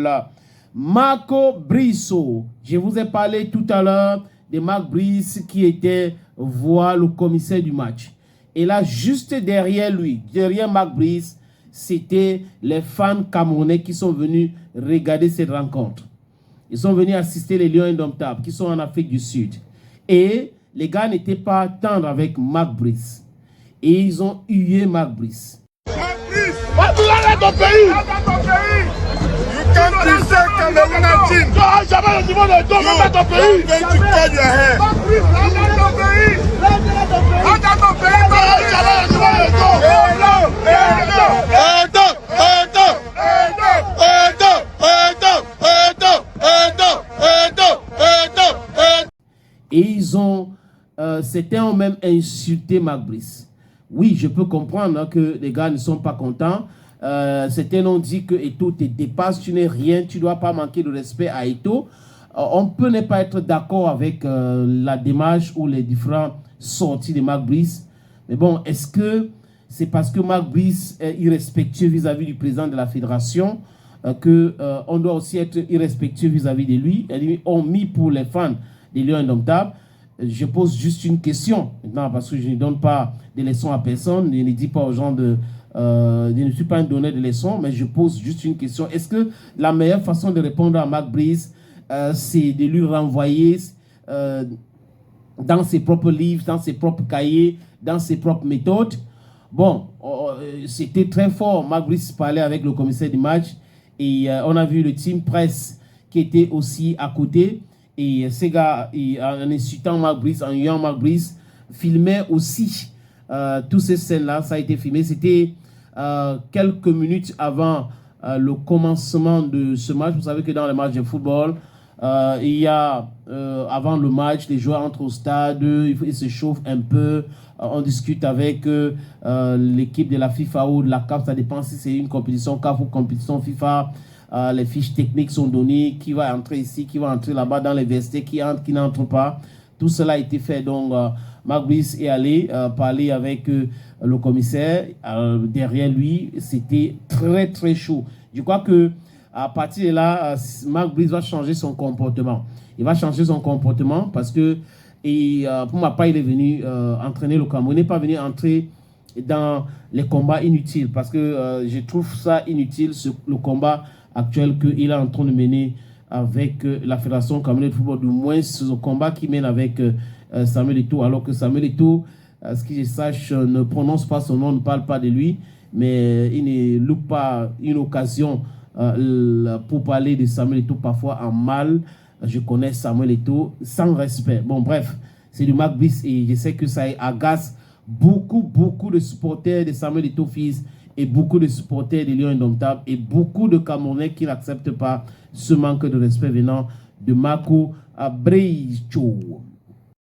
football. Marco Brisso, je vous ai parlé tout à l'heure de Marc Brice qui était voir le commissaire du match. Et là, juste derrière lui, derrière Marc Brice, c'était les fans camerounais qui sont venus regarder cette rencontre. Ils sont venus assister les Lions Indomptables qui sont en Afrique du Sud. Et les gars n'étaient pas tendres avec Marc Brice. Et ils ont hué Marc Brice. Marc Brice, va tout dans ton pays. Dans ton pays. You can't present Cameroon team. Tu n'auras jamais le niveau de dos dans ton pays. Marc Brice, dans ton pays. Dans ton pays, tu n'auras jamais le niveau de Et ils ont, certains ont même insulté Marc Brice. Oui, je peux comprendre hein, que les gars ne sont pas contents. Certains ont dit que Eto'o te dépasse, tu n'es rien, tu ne dois pas manquer de respect à Eto'o. On peut ne pas être d'accord avec la démarche ou les différentes sorties de Marc Brice. Mais bon, est-ce que c'est parce que Marc Brice est irrespectueux vis-à-vis du président de la fédération qu'on doit aussi être irrespectueux vis-à-vis de lui? Ils ont mis pour les fans des Lions Indomptables. Je pose juste une question maintenant parce que je ne donne pas de leçons à personne. Je ne dis pas aux gens de... je ne suis pas un donneur de leçons, mais je pose juste une question. Est-ce que la meilleure façon de répondre à Marc Brice, c'est de lui renvoyer dans ses propres livres, dans ses propres cahiers, dans ses propres méthodes? Bon, c'était très fort. Marc Brice parlait avec le commissaire du match et on a vu le team presse qui était aussi à côté. Et ces gars, en insultant Marc Brice, en huant Marc Brice, filmaient aussi toutes ces scènes-là. Ça a été filmé. C'était quelques minutes avant le commencement de ce match. Vous savez que dans les matchs de football, il y a, avant le match, les joueurs entrent au stade, ils se chauffent un peu, on discute avec l'équipe de la FIFA ou de la CAF, ça dépend si c'est une compétition CAF ou compétition FIFA. Les fiches techniques sont données, qui va entrer ici, qui va entrer là-bas dans les vestiaires, qui entre, qui n'entre pas. Tout cela a été fait. Donc, Marc Brice est allé parler avec le commissaire. Derrière lui, c'était très, très chaud. Je crois que à partir de là, Marc Brice va changer son comportement. Il va changer son comportement parce que, pour ma part, il est venu entraîner le Cameroun. Il n'est pas venu entrer dans les combats inutiles parce que je trouve ça inutile, le combat actuel qu'il est en train de mener avec la Fédération camerounaise de football, du moins ce combat qu'il mène avec Samuel Eto'o, alors que Samuel Eto'o, ce que je sache, ne prononce pas son nom, ne parle pas de lui, mais il ne loupe pas une occasion pour parler de Samuel Eto'o parfois en mal. Je connais Samuel Eto'o sans respect. Bon, bref, c'est du Marc Brice et je sais que ça agace beaucoup de supporters de Samuel Eto'o fils et beaucoup de supporters des Lions Indomptables et beaucoup de Camerounais qui n'acceptent pas ce manque de respect venant de Marco Brice.